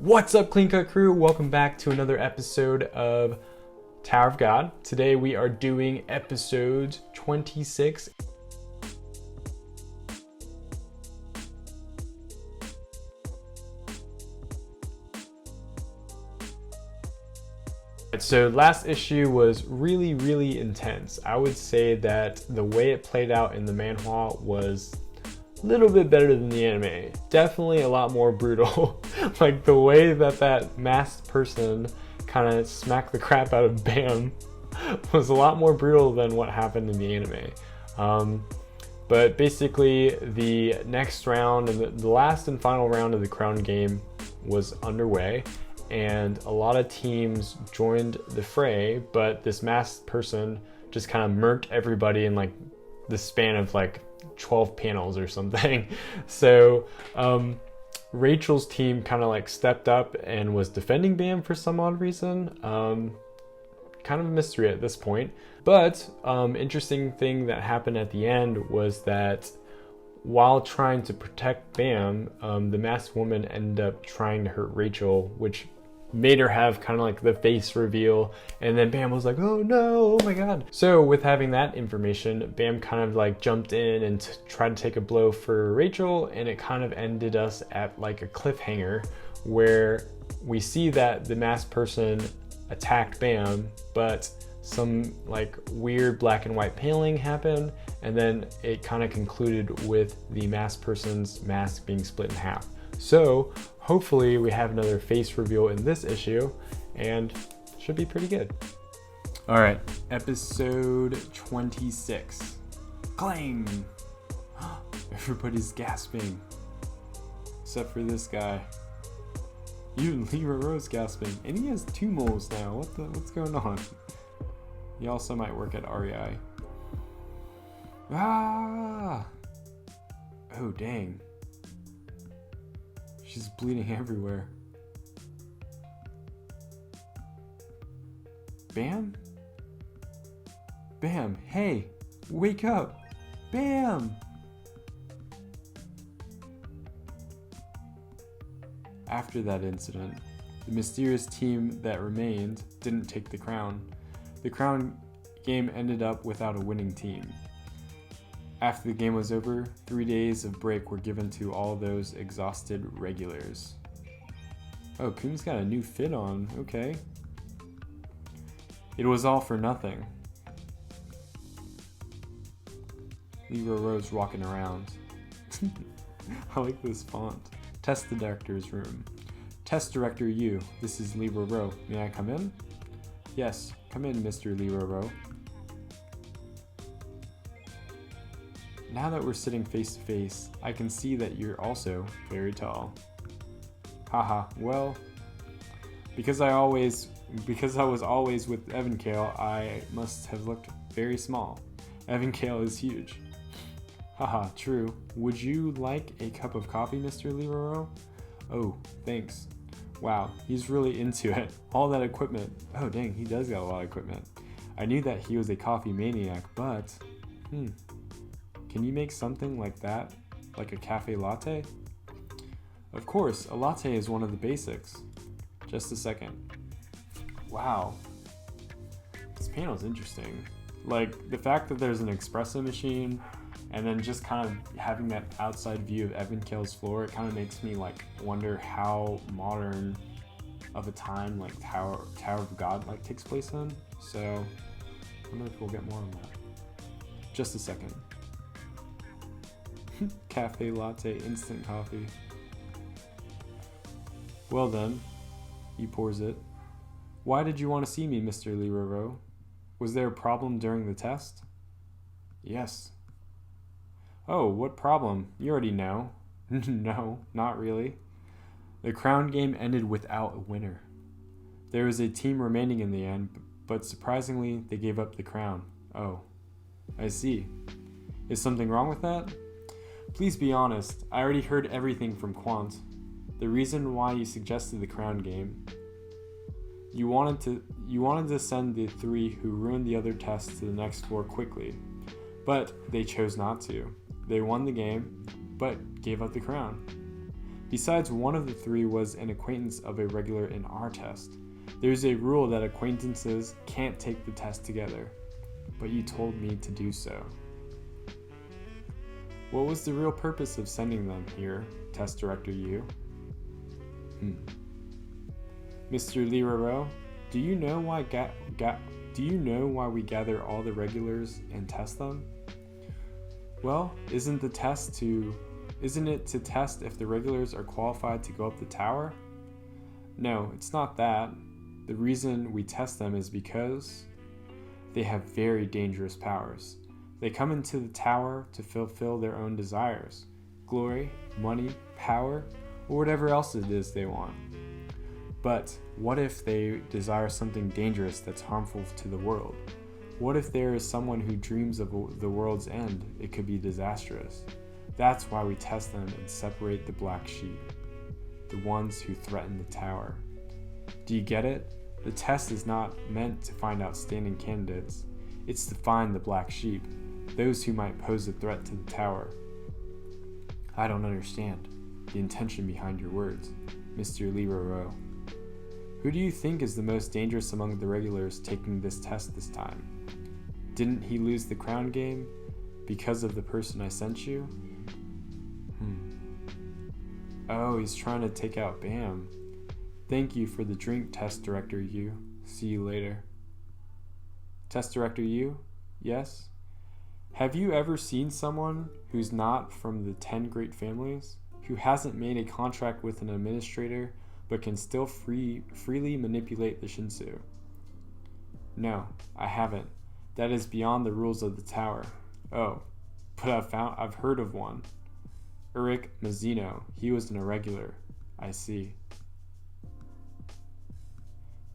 What's up, Clean Cut Crew? Welcome back to another episode of Tower of God. Today we are doing episode 26. So last issue was really intense. I would say that the way it played out in the manhwa was a little bit better than the anime. Definitely a lot more brutal. Like the way that masked person kind of smacked the crap out of Bam was a lot more brutal than what happened in the anime. But basically the next round and the last and final round of the crown game was underway, and a lot of teams joined the fray, but this masked person just kind of murked everybody in like the span of like 12 panels or something. So Rachel's team kind of like stepped up and was defending Bam for some odd reason. Kind of a mystery at this point. But interesting thing that happened at the end was that while trying to protect Bam, the masked woman ended up trying to hurt Rachel, which made her have kind of like the face reveal, and then Bam was like, oh no, oh my god. So with having that information, Bam kind of like jumped in and tried to take a blow for Rachel, and it kind of ended us at like a cliffhanger where we see that the masked person attacked Bam, but some like weird black and white paneling happened, and then it kind of concluded with the masked person's mask being split in half. So hopefully we have another face reveal in this issue, and should be pretty good. All right, episode 26. Clang! Everybody's gasping, except for this guy. Even Leotard's gasping, and he has 2 moles now. What's going on? He also might work at REI. Ah! Oh dang. She's bleeding everywhere. Bam? Bam, hey, wake up. Bam! After that incident, the mysterious team that remained didn't take the crown. The crown game ended up without a winning team. After the game was over, 3 days of break were given to all those exhausted regulars. Oh, Kum's got a new fit on, okay. It was all for nothing. Leroy's walking around. I like this font. Test the director's room. Test director Yu, this is Leroy. May I come in? Yes, come in, Mr. Leroy. Now that we're sitting face to face, I can see that you're also very tall. Haha, well, because I was always with Evan Kale, I must have looked very small. Evan Kale is huge. Haha, true. Would you like a cup of coffee, Mr. Leroy? Oh, thanks. Wow, he's really into it. All that equipment. Oh dang, he does got a lot of equipment. I knew that he was a coffee maniac, but can you make something like that? Like a cafe latte? Of course, a latte is one of the basics. Just a second. Wow. This panel is interesting. Like, the fact that there's an espresso machine, and then just kind of having that outside view of Evan Kale's floor, it kind of makes me like wonder how modern of a time like Tower of God like takes place in. So, I wonder if we'll get more on that. Just a second. Cafe latte, instant coffee. Well then, he pours it. Why did you want to see me, Mr. Leroy? Was there a problem during the test? Yes. Oh, what problem? You already know. No, not really. The crown game ended without a winner. There was a team remaining in the end, but surprisingly, they gave up the crown. Oh, I see. Is something wrong with that? Please be honest, I already heard everything from Quant. The reason why you suggested the crown game. You wanted to send the 3 who ruined the other tests to the next floor quickly, but they chose not to. They won the game, but gave up the crown. Besides, one of the three was an acquaintance of a regular in our test. There's a rule that acquaintances can't take the test together, but you told me to do so. What was the real purpose of sending them here, Test Director Yu? Mr. Leotard, do you know why we gather all the regulars and test them? Well, isn't it to test if the regulars are qualified to go up the tower? No, it's not that. The reason we test them is because they have very dangerous powers. They come into the tower to fulfill their own desires, glory, money, power, or whatever else it is they want. But what if they desire something dangerous that's harmful to the world? What if there is someone who dreams of the world's end? It could be disastrous. That's why we test them and separate the black sheep, the ones who threaten the tower. Do you get it? The test is not meant to find outstanding candidates. It's to find the black sheep, those who might pose a threat to the tower. I don't understand the intention behind your words, Mr. Leotard. Who do you think is the most dangerous among the regulars taking this test this time? Didn't he lose the crown game because of the person I sent you? Oh, he's trying to take out Bam. Thank you for the drink, Test Director Yu. See you later. Test Director Yu? Yes? Have you ever seen someone who's not from the 10 great families, who hasn't made a contract with an administrator, but can still freely manipulate the Shinsu? No, I haven't. That is beyond the rules of the tower. Oh, but I've heard of one. Eric Mazzino. He was an irregular. I see.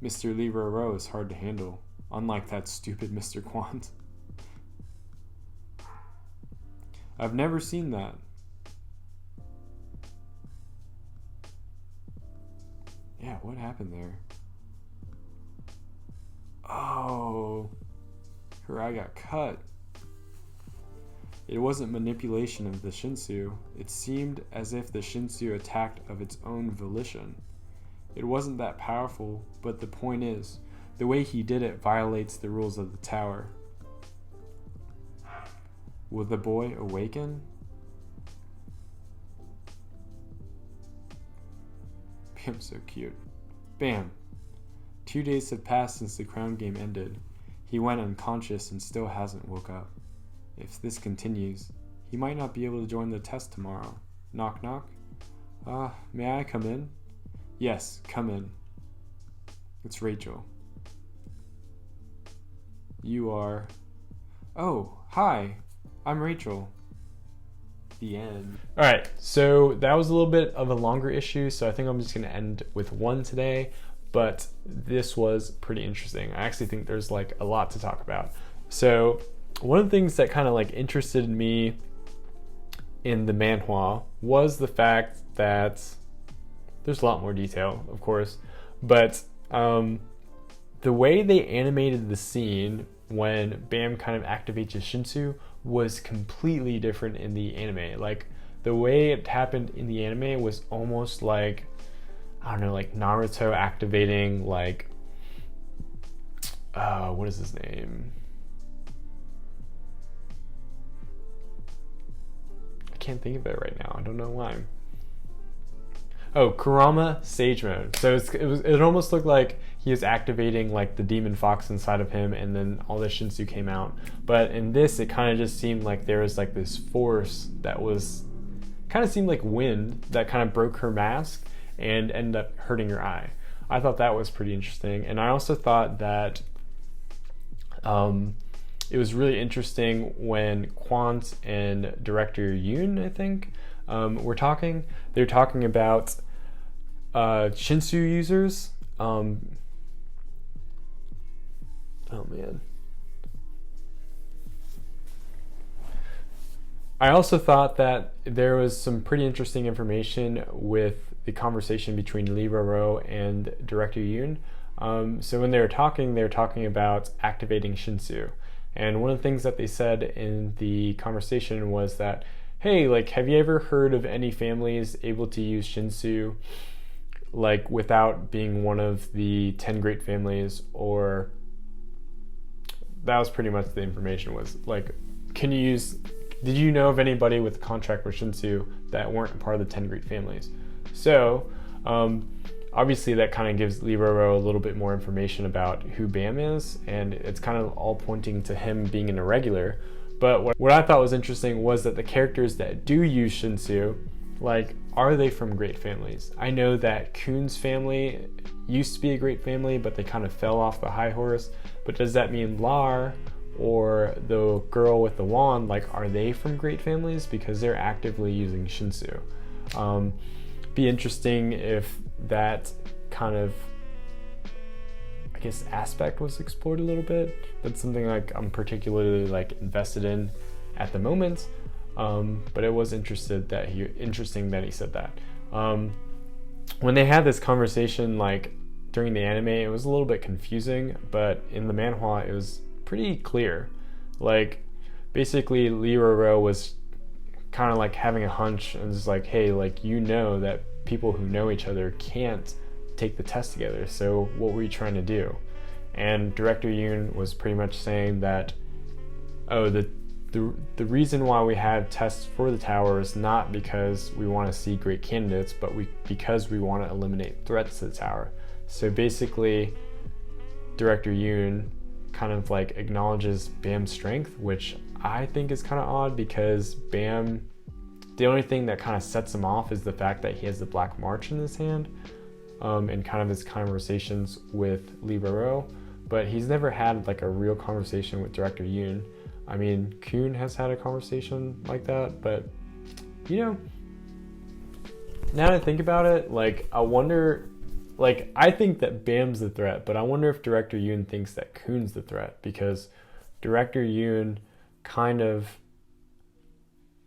Mr. Leotard is hard to handle, unlike that stupid Mr. Quant. I've never seen that. Yeah, what happened there? Oh, her eye got cut. It wasn't manipulation of the Shinsu. It seemed as if the Shinsu attacked of its own volition. It wasn't that powerful, but the point is, the way he did it violates the rules of the tower. Will the boy awaken? Bam's so cute. Bam! 2 days have passed since the crown game ended. He went unconscious and still hasn't woke up. If this continues, he might not be able to join the test tomorrow. Knock knock? May I come in? Yes, come in. It's Rachel. You are... Oh, hi! I'm Rachel. The end. Alright, so that was a little bit of a longer issue, so I think I'm just going to end with one today, but this was pretty interesting. I actually think there's like a lot to talk about. So one of the things that kind of like interested me in the manhwa was the fact that there's a lot more detail, of course, but the way they animated the scene when Bam kind of activates his Shinsu was completely different in the anime. Like, the way it happened in the anime was almost like, I don't know, like Naruto activating, like, what is his name? I can't think of it right now. I don't know why. Oh, Kurama Sage Mode. So it almost looked like he was activating like the demon fox inside of him, and then all the Shinsu came out. But in this, it kind of just seemed like there was like this force that was kind of seemed like wind that kind of broke her mask and ended up hurting her eye. I thought that was pretty interesting, and I also thought that it was really interesting when Quant and director Yoon, I think, were talking. They're talking about Shinsu users. Oh man. I also thought that there was some pretty interesting information with the conversation between Lee Ro and director Yoon. So when they were talking about activating Shinsu. And one of the things that they said in the conversation was that, hey, like, have you ever heard of any families able to use Shinsu like without being one of the 10 great families? Or that was pretty much the information, was like, did you know of anybody with a contract with Shinsu that weren't part of the 10 great families? So obviously that kind of gives Lee Roro a little bit more information about who Bam is, and it's kind of all pointing to him being an irregular. But what I thought was interesting was that the characters that do use Shinsu, like, are they from great families? I know that Kun's family used to be a great family, but they kind of fell off the high horse. But does that mean Lar or the girl with the wand, like, are they from great families? Because they're actively using Shinsu. Be interesting if that kind of, I guess, aspect was explored a little bit. That's something like I'm particularly like invested in at the moment. But it was interesting that he said that. When they had this conversation, like, during the anime, it was a little bit confusing, but in the manhwa, it was pretty clear. Like, basically, Lee Roro was kind of like having a hunch and was like, hey, like, you know that people who know each other can't take the test together, so what were you trying to do? And Director Yoon was pretty much saying that, oh, the reason why we have tests for the tower is not because we want to see great candidates, but because we want to eliminate threats to the tower. So basically, Director Yoon kind of like acknowledges Bam's strength, which I think is kind of odd, because Bam, the only thing that kind of sets him off is the fact that he has the Black March in his hand, and kind of his conversations with Lee Roro, but he's never had like a real conversation with Director Yoon. I mean, Kun has had a conversation like that, but, you know, now that I think about it, like, I wonder, like, I think that Bam's the threat, but I wonder if Director Yoon thinks that Kun's the threat, because Director Yoon kind of,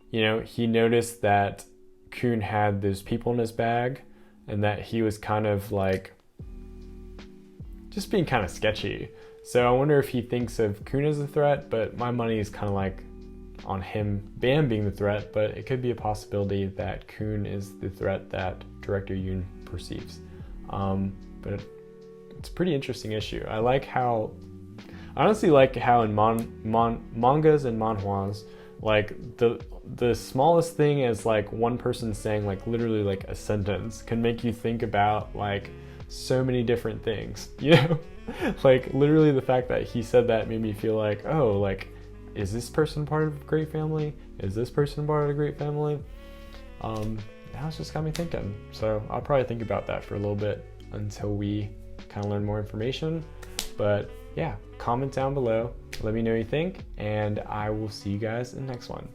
you know, he noticed that Kun had those people in his bag, and that he was kind of like just being kind of sketchy. So I wonder if he thinks of Kun as a threat, but my money is kind of like on him, Bam being the threat, but it could be a possibility that Kun is the threat that Director Yoon perceives. But it's a pretty interesting issue. I honestly like how in mangas and manhwas, like the smallest thing is like one person saying like literally like a sentence can make you think about like so many different things, you know? Like, literally the fact that he said that made me feel like, oh, like, is this person part of a great family? Is this person part of a great family? Now it's just got me thinking. So I'll probably think about that for a little bit until we kind of learn more information. But yeah, comment down below, let me know what you think, and I will see you guys in the next one.